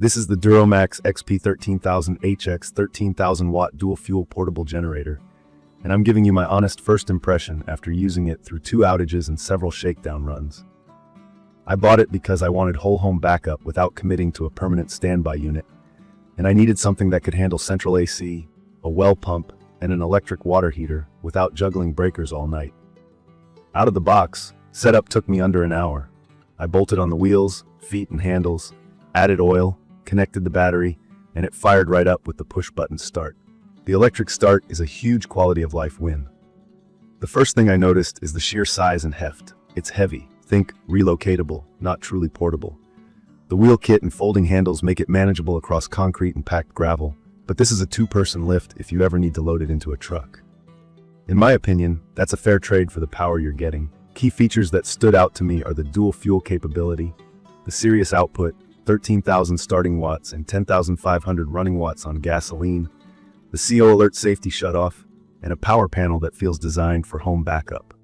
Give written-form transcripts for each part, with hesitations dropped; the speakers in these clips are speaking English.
This is the DuroMax XP13000HX 13kW dual fuel portable generator, and I'm giving you my honest first impression after using it through 2 outages and several shakedown runs. I bought it because I wanted whole home backup without committing to a permanent standby unit, and I needed something that could handle central AC, a well pump, and an electric water heater without juggling breakers all night. Out of the box, setup took me under an hour. I bolted on the wheels, feet, and handles, added oil, connected the battery, and it fired right up with the push-button start. The electric start is a huge quality of life win. The first thing I noticed is the sheer size and heft. It's heavy. Think relocatable, not truly portable. The wheel kit and folding handles make it manageable across concrete and packed gravel, but this is a 2-person lift if you ever need to load it into a truck. In my opinion, that's a fair trade for the power you're getting. Key features that stood out to me are the dual fuel capability, the serious output, 13,000 starting watts and 10,500 running watts on gasoline, the CO alert safety shutoff, and a power panel that feels designed for home backup.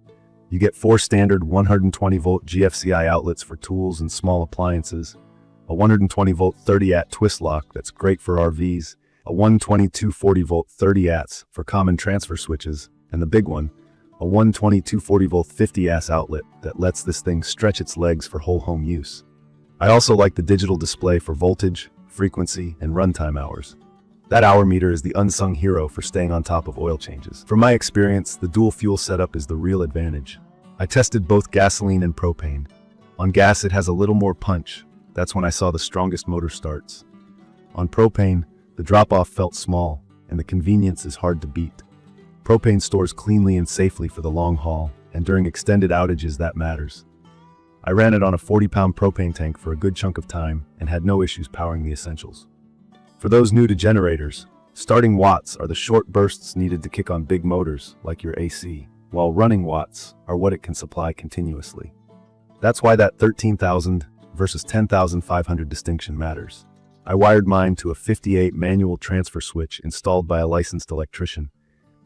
You get 4 standard 120-volt GFCI outlets for tools and small appliances, a 120-volt 30-AT twist lock that's great for RVs, a 120 240-volt 30-ATs for common transfer switches, and the big one, a 120 240-volt 50-AT outlet that lets this thing stretch its legs for whole home use. I also like the digital display for voltage, frequency, and runtime hours. That hour meter is the unsung hero for staying on top of oil changes. From my experience, the dual fuel setup is the real advantage. I tested both gasoline and propane. On gas, it has a little more punch. That's when I saw the strongest motor starts. On propane, the drop-off felt small, and the convenience is hard to beat. Propane stores cleanly and safely for the long haul, and during extended outages that matters. I ran it on a 40-pound propane tank for a good chunk of time and had no issues powering the essentials. For those new to generators, starting watts are the short bursts needed to kick on big motors like your AC, while running watts are what it can supply continuously. That's why that 13,000 versus 10,500 distinction matters. I wired mine to a 58 manual transfer switch installed by a licensed electrician.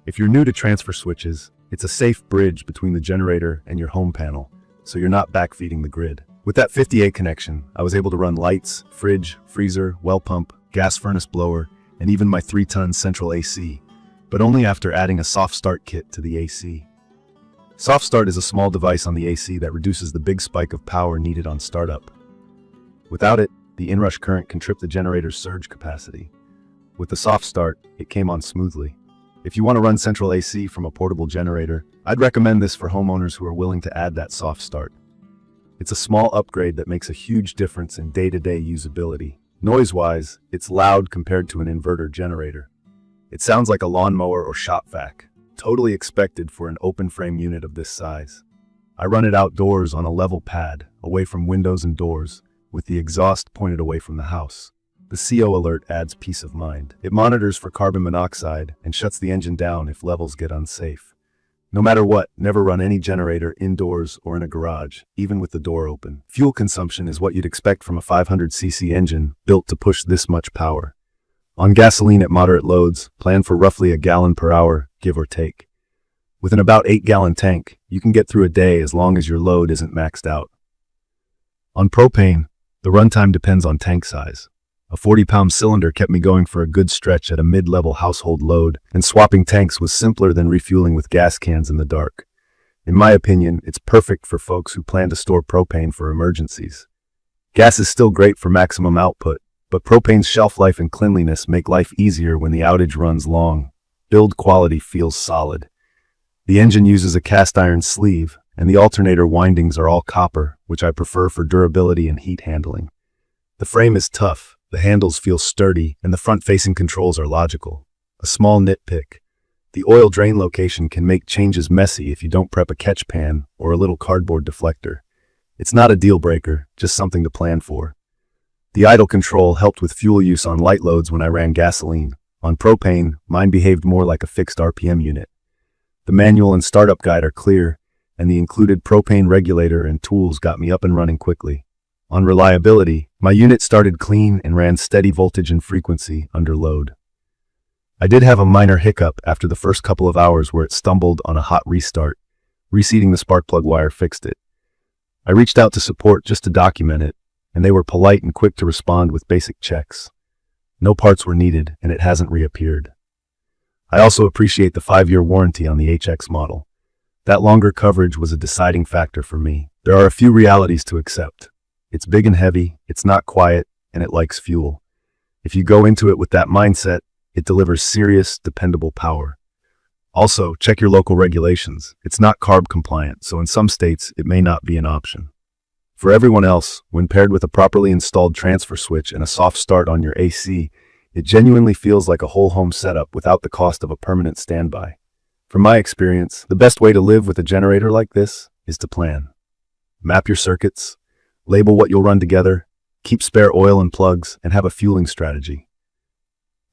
If you're new to transfer switches, it's a safe bridge between the generator and your home panel, so you're not backfeeding the grid. With that 58 connection, I was able to run lights, fridge, freezer, well pump, gas furnace blower, and even my 3-ton central AC, but only after adding a soft start kit to the AC. Soft start is a small device on the AC that reduces the big spike of power needed on startup. Without it, the inrush current can trip the generator's surge capacity. With the soft start, it came on smoothly. If you want to run central AC from a portable generator, I'd recommend this for homeowners who are willing to add that soft start. It's a small upgrade that makes a huge difference in day-to-day usability. Noise-wise, it's loud compared to an inverter generator. It sounds like a lawnmower or shop vac, totally expected for an open-frame unit of this size. I run it outdoors on a level pad, away from windows and doors, with the exhaust pointed away from the house. The CO alert adds peace of mind. It monitors for carbon monoxide and shuts the engine down if levels get unsafe. No matter what, never run any generator indoors or in a garage, even with the door open. Fuel consumption is what you'd expect from a 500cc engine built to push this much power. On gasoline at moderate loads, plan for roughly a gallon per hour, give or take. With an about 8-gallon tank, you can get through a day as long as your load isn't maxed out. On propane, the runtime depends on tank size. A 40-pound cylinder kept me going for a good stretch at a mid-level household load, and swapping tanks was simpler than refueling with gas cans in the dark. In my opinion, it's perfect for folks who plan to store propane for emergencies. Gas is still great for maximum output, but propane's shelf life and cleanliness make life easier when the outage runs long. Build quality feels solid. The engine uses a cast iron sleeve, and the alternator windings are all copper, which I prefer for durability and heat handling. The frame is tough. The handles feel sturdy, and the front-facing controls are logical. A small nitpick: the oil drain location can make changes messy if you don't prep a catch pan or a little cardboard deflector. It's not a deal breaker, just something to plan for. The idle control helped with fuel use on light loads when I ran gasoline. On propane, mine behaved more like a fixed RPM unit. The manual and startup guide are clear, and the included propane regulator and tools got me up and running quickly. On reliability, my unit started clean and ran steady voltage and frequency under load. I did have a minor hiccup after the first couple of hours where it stumbled on a hot restart. Reseating the spark plug wire fixed it. I reached out to support just to document it, and they were polite and quick to respond with basic checks. No parts were needed, and it hasn't reappeared. I also appreciate the 5-year warranty on the HX model. That longer coverage was a deciding factor for me. There are a few realities to accept. It's big and heavy, it's not quiet, and it likes fuel. If you go into it with that mindset, it delivers serious, dependable power. Also, check your local regulations. It's not CARB compliant, so in some states, it may not be an option. For everyone else, when paired with a properly installed transfer switch and a soft start on your AC, it genuinely feels like a whole home setup without the cost of a permanent standby. From my experience, the best way to live with a generator like this is to plan. Map your circuits, label what you'll run together, keep spare oil and plugs, and have a fueling strategy.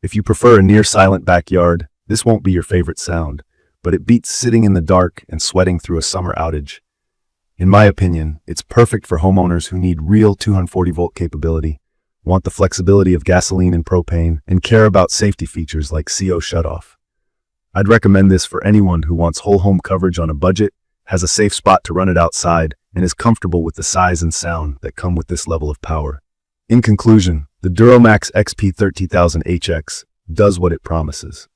If you prefer a near-silent backyard, this won't be your favorite sound, but it beats sitting in the dark and sweating through a summer outage. In my opinion, it's perfect for homeowners who need real 240-volt capability, want the flexibility of gasoline and propane, and care about safety features like CO shutoff. I'd recommend this for anyone who wants whole home coverage on a budget, has a safe spot to run it outside, and is comfortable with the size and sound that come with this level of power. In conclusion, the DuroMax XP13000HX does what it promises.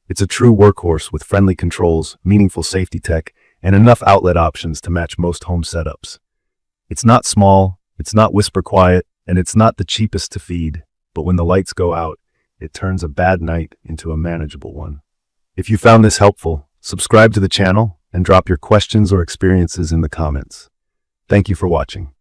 It's a true workhorse with friendly controls, meaningful safety tech, and enough outlet options to match most home setups. It's not small, it's not whisper quiet, and it's not the cheapest to feed, but when the lights go out, it turns a bad night into a manageable one. If you found this helpful, subscribe to the channel and drop your questions or experiences in the comments. Thank you for watching.